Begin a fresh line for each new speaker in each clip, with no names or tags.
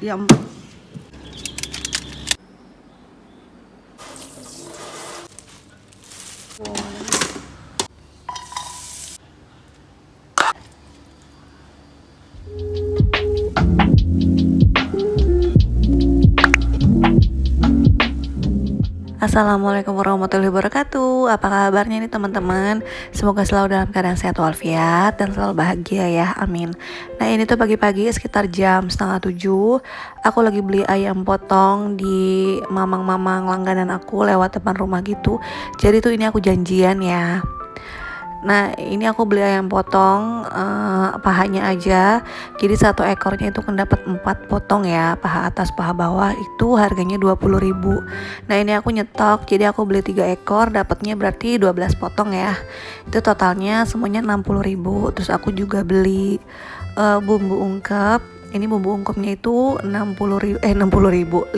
yang
Assalamualaikum warahmatullahi wabarakatuh. Apa kabarnya nih teman-teman? Semoga selalu dalam keadaan sehat walafiat dan selalu bahagia ya, amin. Nah ini tuh pagi-pagi sekitar jam 6:30. Aku lagi beli ayam potong di mamang-mamang langganan aku lewat depan rumah gitu. Jadi tuh ini aku janjian ya. Nah ini aku beli ayam potong pahanya aja. Jadi satu ekornya itu kan dapat 4 potong ya, paha atas paha bawah itu harganya 20.000. Nah ini aku nyetok, jadi aku beli 3 ekor dapatnya berarti 12 potong ya. Itu totalnya semuanya 60.000. Terus aku juga beli bumbu ungkep. Ini bumbu ungkepnya itu 60.000 5.000.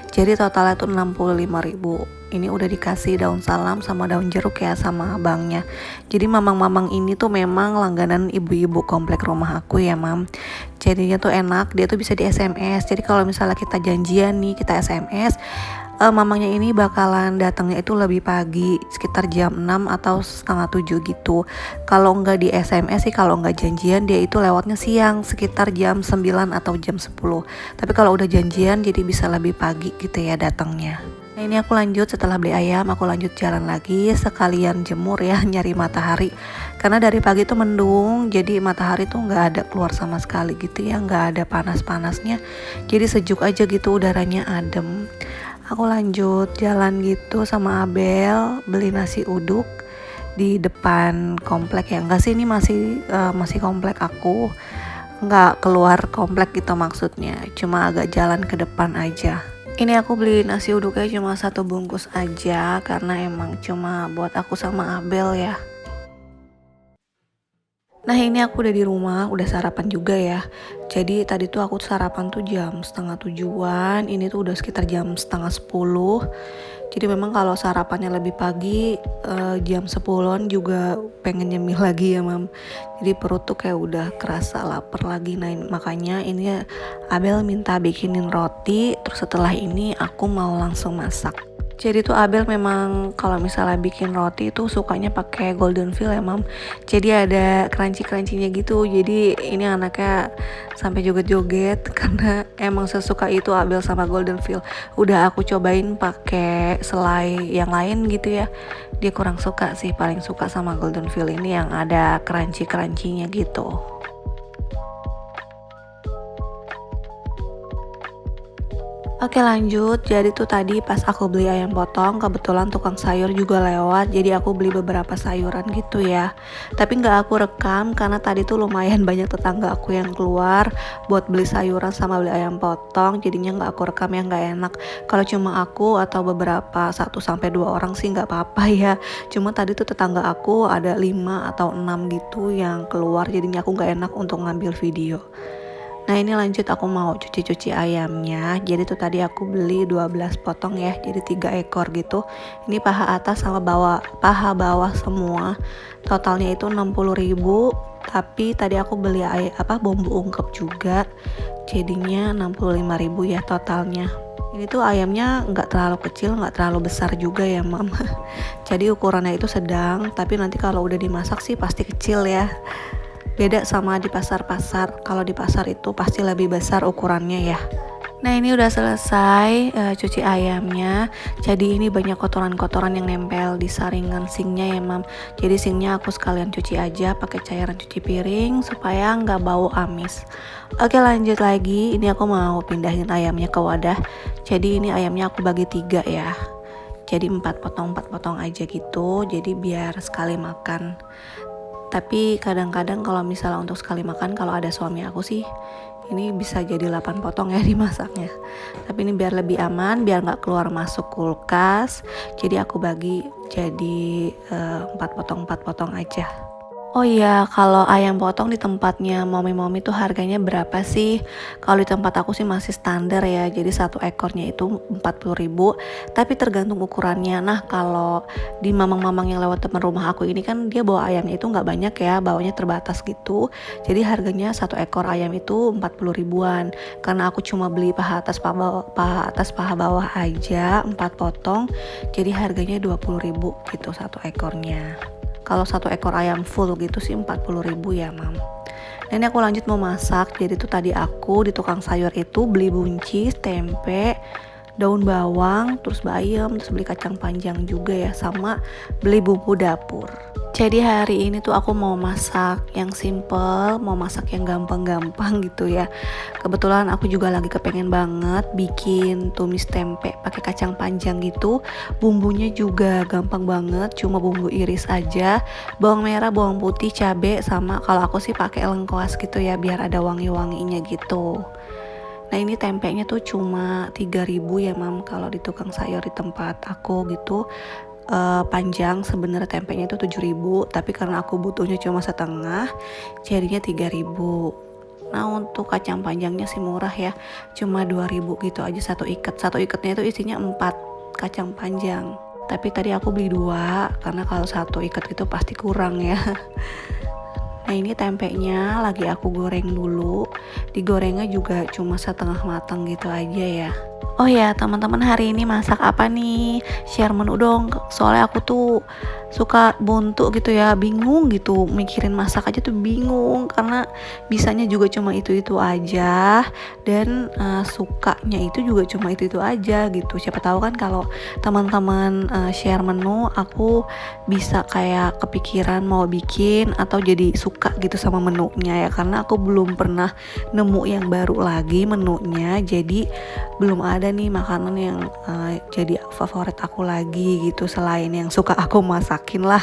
Jadi totalnya itu 65.000. Ini udah dikasih daun salam sama daun jeruk ya sama abangnya. Jadi mamang-mamang ini tuh memang langganan ibu-ibu komplek rumah aku ya mam. Jadinya tuh enak, dia tuh bisa di SMS. Jadi kalau misalnya kita janjian nih, kita SMS, mamangnya ini bakalan datangnya itu lebih pagi, sekitar jam 6 atau setengah 7 gitu. Kalau nggak di SMS sih, kalau nggak janjian dia itu lewatnya siang, sekitar jam 9 atau jam 10. Tapi kalau udah janjian jadi bisa lebih pagi gitu ya datangnya. Nah ini aku lanjut setelah beli ayam, aku lanjut jalan lagi sekalian jemur ya, nyari matahari. Karena dari pagi tuh mendung, jadi matahari tuh nggak ada keluar sama sekali gitu ya, nggak ada panas-panasnya. Jadi sejuk aja gitu, udaranya adem. Aku lanjut jalan gitu sama Abel, beli nasi uduk di depan komplek ya. Enggak sih, ini masih komplek aku. Nggak keluar komplek gitu maksudnya, cuma agak jalan ke depan aja. Ini aku beli nasi uduknya cuma 1 bungkus aja karena emang cuma buat aku sama Abel ya. Nah ini aku udah di rumah, udah sarapan juga ya. Jadi tadi tuh aku sarapan tuh jam setengah 7-an, ini tuh udah sekitar jam setengah 10. Jadi memang kalau sarapannya lebih pagi, jam 10-an juga pengen nyemil lagi ya mam. Jadi perut tuh kayak udah kerasa lapar lagi. Nah makanya ini Abel minta bikinin roti, terus setelah ini aku mau langsung masak. Jadi tuh Abel memang kalau misalnya bikin roti itu sukanya pakai golden fill ya mam. Jadi ada crunchy-crunchynya gitu. Jadi ini anaknya sampai joget-joget karena emang sesuka itu Abel sama golden fill. Udah aku cobain pakai selai yang lain gitu ya. Dia kurang suka sih, paling suka sama golden fill ini yang ada crunchy-crunchynya gitu. Oke lanjut, jadi tuh tadi pas aku beli ayam potong, kebetulan tukang sayur juga lewat, jadi aku beli beberapa sayuran gitu ya. Tapi nggak aku rekam karena tadi tuh lumayan banyak tetangga aku yang keluar buat beli sayuran sama beli ayam potong, jadinya nggak aku rekam ya, nggak enak. Kalau cuma aku atau beberapa 1 sampai 2 orang sih nggak apa-apa ya. Cuma tadi tuh tetangga aku ada 5 atau 6 gitu yang keluar, jadinya aku nggak enak untuk ngambil video. Nah ini lanjut aku mau cuci-cuci ayamnya. Jadi tuh tadi aku beli 12 potong ya, jadi 3 ekor gitu. Ini paha atas sama paha bawah semua. Totalnya itu 60.000. Tapi tadi aku beli bumbu ungkep juga. Jadinya 65.000 ya totalnya. Ini tuh ayamnya nggak terlalu kecil, nggak terlalu besar juga ya mam. Jadi ukurannya itu sedang, tapi nanti kalau udah dimasak sih pasti kecil ya. Beda sama di pasar-pasar. Kalau di pasar itu pasti lebih besar ukurannya ya. Nah ini udah selesai cuci ayamnya. Jadi ini banyak kotoran-kotoran yang nempel di saringan sinknya ya mam. Jadi sinknya aku sekalian cuci aja pakai cairan cuci piring supaya nggak bau amis. Oke lanjut lagi. Ini aku mau pindahin ayamnya ke wadah. Jadi ini ayamnya aku bagi 3 ya. Jadi 4 potong aja gitu. Jadi biar sekali makan. Tapi kadang-kadang kalau misalnya untuk sekali makan, kalau ada suami aku sih ini bisa jadi 8 potong ya dimasaknya. Tapi ini biar lebih aman, biar gak keluar masuk kulkas, jadi aku bagi jadi 4 potong aja. Oh iya, kalau ayam potong di tempatnya momi-momi tuh harganya berapa sih? Kalau di tempat aku sih masih standar ya, jadi satu ekornya itu 40.000, tapi tergantung ukurannya. Nah, kalau di mamang-mamang yang lewat depan rumah aku ini kan dia bawa ayamnya itu nggak banyak ya, bawanya terbatas gitu. Jadi harganya satu ekor ayam itu 40 ribuan. Karena aku cuma beli paha atas paha atas paha bawah aja 4 potong, jadi harganya 20.000 gitu satu ekornya. Kalau satu ekor ayam full gitu sih 40.000 ya mam. Dan ini aku lanjut mau masak. Jadi tuh tadi aku di tukang sayur itu beli buncis, tempe, daun bawang, terus bayam, terus beli kacang panjang juga ya, sama beli bumbu dapur. Jadi hari ini tuh aku mau masak yang simple, mau masak yang gampang-gampang gitu ya. Kebetulan aku juga lagi kepengen banget bikin tumis tempe pakai kacang panjang gitu. Bumbunya juga gampang banget, cuma bumbu iris aja, bawang merah, bawang putih, cabe, sama kalau aku sih pakai lengkuas gitu ya biar ada wangi-wanginya gitu. Nah ini tempenya tuh cuma 3.000 ya mam kalau di tukang sayur di tempat aku gitu. Panjang sebenarnya tempenya itu 7.000, tapi karena aku butuhnya cuma setengah jadinya 3.000. Nah untuk kacang panjangnya sih murah ya, cuma 2.000 gitu aja satu ikat. Satu ikatnya itu isinya 4 kacang panjang, tapi tadi aku beli 2 karena kalau satu ikat itu pasti kurang ya. Nah ini tempenya lagi aku goreng dulu. Digorengnya juga cuma setengah matang gitu aja ya. Oh ya teman-teman, hari ini masak apa nih? Share menu dong. Soalnya aku tuh suka buntu gitu ya, bingung gitu, mikirin masak aja tuh bingung karena bisanya juga cuma itu-itu aja, dan sukanya itu juga cuma itu-itu aja gitu. Siapa tahu kan kalau teman-teman share menu, aku bisa kayak kepikiran mau bikin atau jadi suka gitu sama menunya ya, karena aku belum pernah nemu yang baru lagi menunya, jadi belum ada nih makanan yang jadi favorit aku lagi gitu selain yang suka aku masakin lah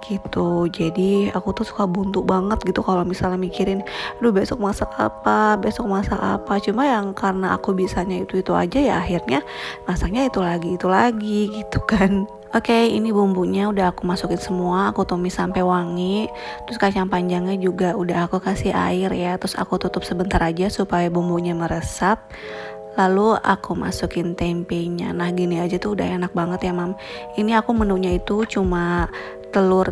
gitu. Jadi aku tuh suka buntu banget gitu kalau misalnya mikirin aduh besok masak apa, cuma yang karena aku bisanya itu aja ya akhirnya masaknya itu lagi gitu kan. Oke, ini bumbunya udah aku masukin semua, aku tumis sampai wangi. Terus kacang panjangnya juga udah aku kasih air ya, terus aku tutup sebentar aja supaya bumbunya meresap. Lalu aku masukin tempenya. Nah gini aja tuh udah enak banget ya mam. Ini aku menunya itu cuma telur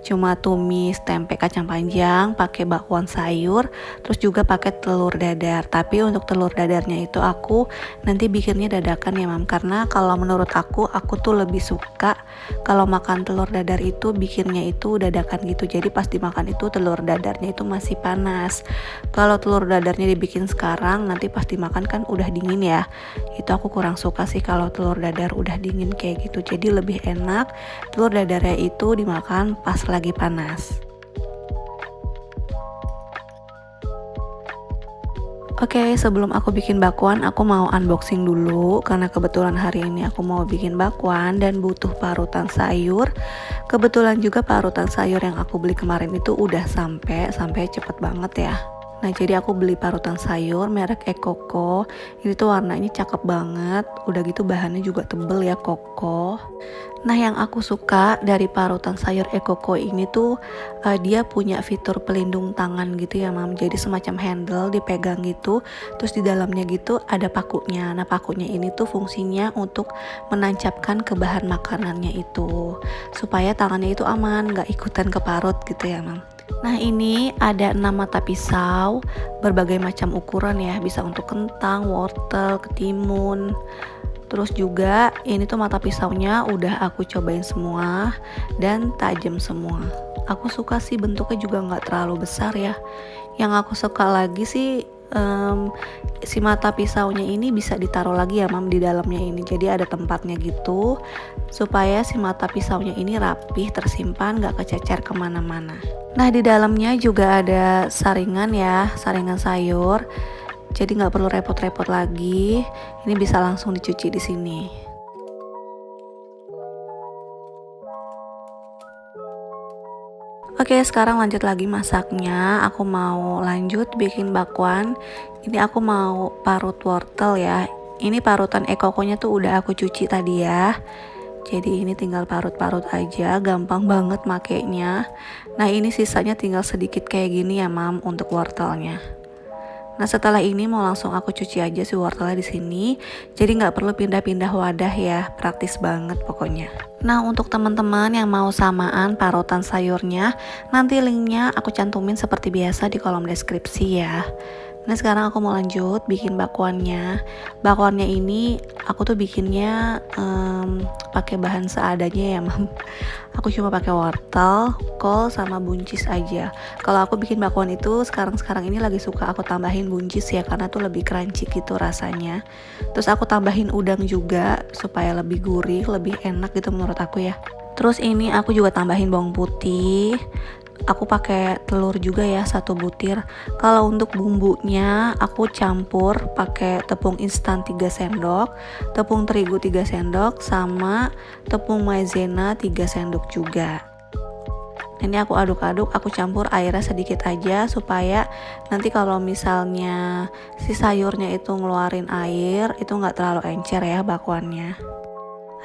cuma tumis tempe kacang panjang pakai bakwan sayur, terus juga pakai telur dadar. Tapi untuk telur dadarnya itu aku nanti bikinnya dadakan ya mam, karena kalau menurut aku tuh lebih suka kalau makan telur dadar itu bikinnya itu dadakan gitu, jadi pas dimakan itu telur dadarnya itu masih panas. Kalau telur dadarnya dibikin sekarang nanti pas dimakan kan udah dingin ya, itu aku kurang suka sih kalau telur dadar udah dingin kayak gitu. Jadi lebih enak telur dadarnya itu dimakan pas lagi panas. Oke, sebelum aku bikin bakwan, aku mau unboxing dulu karena kebetulan hari ini aku mau bikin bakwan dan butuh parutan sayur. Kebetulan juga parutan sayur yang aku beli kemarin itu udah sampai cepet banget ya. Nah jadi aku beli parutan sayur merek Ekoko. Ini tuh warnanya cakep banget, udah gitu bahannya juga tebel ya, kokoh. Nah yang aku suka dari parutan sayur Ekoko ini tuh dia punya fitur pelindung tangan gitu ya mam. Jadi semacam handle dipegang gitu, terus di dalamnya gitu ada pakunya. Nah pakunya ini tuh fungsinya untuk menancapkan ke bahan makanannya itu, supaya tangannya itu aman, gak ikutan keparut gitu ya mam. Nah ini ada 6 mata pisau berbagai macam ukuran ya, bisa untuk kentang, wortel, ketimun. Terus juga ini tuh mata pisaunya udah aku cobain semua dan tajam semua. Aku suka sih bentuknya juga nggak terlalu besar ya. Yang aku suka lagi sih si mata pisaunya ini bisa ditaruh lagi ya mam di dalamnya ini. Jadi ada tempatnya gitu supaya si mata pisaunya ini rapih tersimpan, nggak kececer kemana-mana. Nah di dalamnya juga ada saringan ya, saringan sayur. Jadi nggak perlu repot-repot lagi. Ini bisa langsung dicuci di sini. Oke, sekarang lanjut lagi masaknya. Aku mau lanjut bikin bakwan. Ini aku mau parut wortel ya. Ini parutan ekokonya tuh udah aku cuci tadi ya. Jadi ini tinggal parut-parut aja, gampang banget makainya. Nah ini sisanya tinggal sedikit kayak gini ya mam untuk wortelnya. Nah setelah ini mau langsung aku cuci aja si wortelnya di sini. Jadi nggak perlu pindah-pindah wadah ya, praktis banget pokoknya. Nah untuk teman-teman yang mau samaan parutan sayurnya, nanti linknya aku cantumin seperti biasa di kolom deskripsi ya. Nah sekarang aku mau lanjut bikin bakwannya. Bakwannya ini aku tuh bikinnya pakai bahan seadanya ya mam. Aku cuma pakai wortel, kol sama buncis aja. Kalau aku bikin bakwan itu sekarang ini lagi suka aku tambahin buncis ya karena tuh lebih crunchy gitu rasanya. Terus aku tambahin udang juga supaya lebih gurih, lebih enak gitu menurut aku ya. Terus ini aku juga tambahin bawang putih. Aku pakai telur juga ya 1 butir. Kalau untuk bumbunya aku campur pakai tepung instan 3 sendok, tepung terigu 3 sendok sama tepung maizena 3 sendok juga. Ini aku aduk-aduk, aku campur airnya sedikit aja supaya nanti kalau misalnya si sayurnya itu ngeluarin air itu nggak terlalu encer ya bakwannya.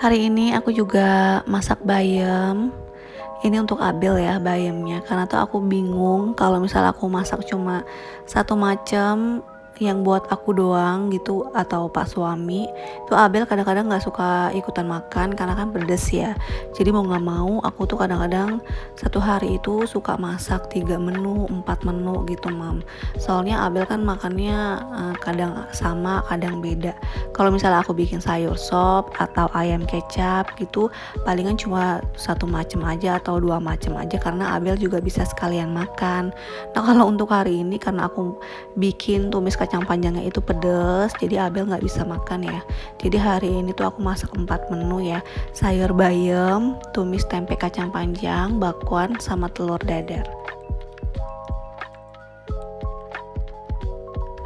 Hari ini aku juga masak bayam. Ini untuk Abel ya bayamnya, karena tuh aku bingung kalau misalnya aku masak cuma satu macam yang buat aku doang gitu atau pak suami tuh Abel kadang-kadang nggak suka ikutan makan karena kan pedes ya. Jadi mau nggak mau aku tuh kadang-kadang satu hari itu suka masak 3 menu 4 menu gitu mam, soalnya Abel kan makannya kadang sama kadang beda. Kalau misalnya aku bikin sayur sop atau ayam kecap gitu palingan cuma satu macam aja atau 2 macam aja karena Abel juga bisa sekalian makan. Nah kalau untuk hari ini karena aku bikin tumis kacang panjangnya itu pedes jadi Abel nggak bisa makan ya. Jadi hari ini tuh aku masak 4 menu ya, sayur bayam, tumis tempe kacang panjang, bakwan sama telur dadar.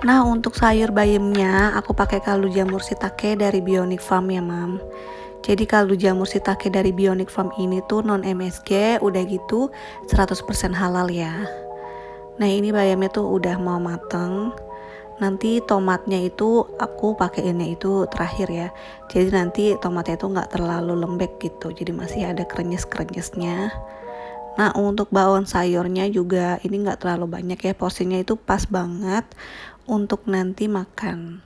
Nah untuk sayur bayamnya aku pakai kaldu jamur shiitake dari Bionic Farm ya mam. Jadi kaldu jamur shiitake dari Bionic Farm ini tuh non MSG, udah gitu 100% halal ya. Nah ini bayamnya tuh udah mau mateng. Nanti tomatnya itu aku pakaiinnya itu terakhir ya. Jadi nanti tomatnya itu nggak terlalu lembek gitu. Jadi masih ada krenyes-krenyesnya. Nah untuk bawang sayurnya juga ini nggak terlalu banyak ya. Porsinya itu pas banget untuk nanti makan.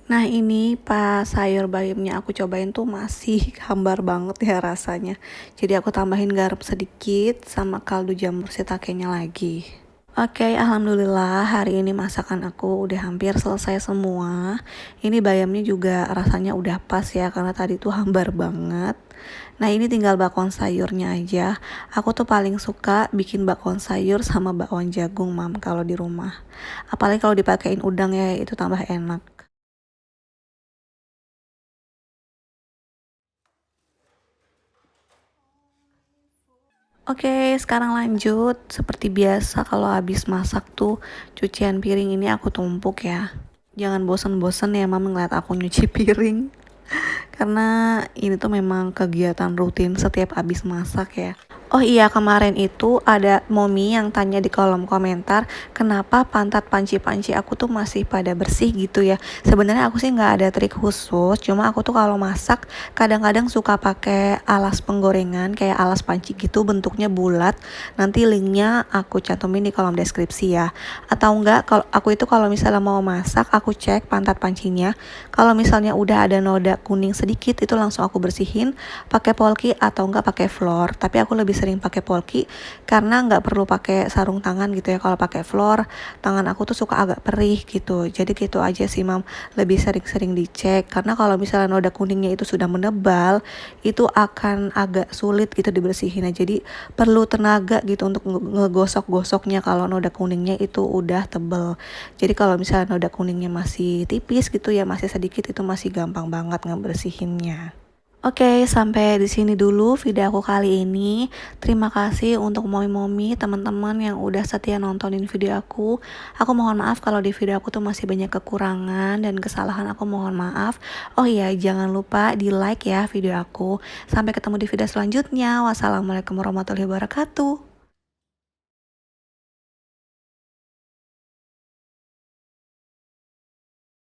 Nah ini pas sayur bayamnya aku cobain tuh masih hambar banget ya rasanya. Jadi aku tambahin garam sedikit sama kaldu jamur shiitakenya lagi. Oke, alhamdulillah hari ini masakan aku udah hampir selesai semua. Ini bayamnya juga rasanya udah pas ya karena tadi tuh hambar banget. Nah ini tinggal bakwan sayurnya aja. Aku tuh paling suka bikin bakwan sayur sama bakwan jagung mam kalau di rumah. Apalagi kalau dipakein udang ya itu tambah enak. Oke, sekarang lanjut. Seperti biasa kalau habis masak tuh cucian piring ini aku tumpuk ya. Jangan bosen-bosen ya mam ngeliat aku nyuci piring. Karena ini tuh memang kegiatan rutin setiap habis masak ya. Oh iya kemarin itu ada momi yang tanya di kolom komentar kenapa pantat panci-panci aku tuh masih pada bersih gitu ya. Sebenarnya aku sih nggak ada trik khusus, cuma aku tuh kalau masak kadang-kadang suka pakai alas penggorengan kayak alas panci gitu bentuknya bulat. Nanti linknya aku cantumin di kolom deskripsi ya. Atau enggak kalau aku itu kalau misalnya mau masak aku cek pantat pancinya. Kalau misalnya udah ada noda kuning sedikit itu langsung aku bersihin pakai polki atau enggak pakai floor. Tapi aku lebih sering pakai polki karena nggak perlu pakai sarung tangan gitu ya. Kalau pakai floor tangan aku tuh suka agak perih gitu. Jadi gitu aja sih mam, lebih sering-sering dicek karena kalau misalnya noda kuningnya itu sudah menebal itu akan agak sulit gitu dibersihin. Jadi perlu tenaga gitu untuk ngegosok-gosoknya kalau noda kuningnya itu udah tebel. Jadi kalau misalnya noda kuningnya masih tipis gitu ya, masih sedikit, itu masih gampang banget ngebersihinnya. Oke, sampai di sini dulu video aku kali ini. Terima kasih untuk momi-momi, teman-teman yang udah setia nontonin video aku. Aku mohon maaf kalau di video aku tuh masih banyak kekurangan dan kesalahan, aku mohon maaf. Oh iya, jangan lupa di like ya video aku. Sampai ketemu di video selanjutnya. Wassalamualaikum warahmatullahi wabarakatuh.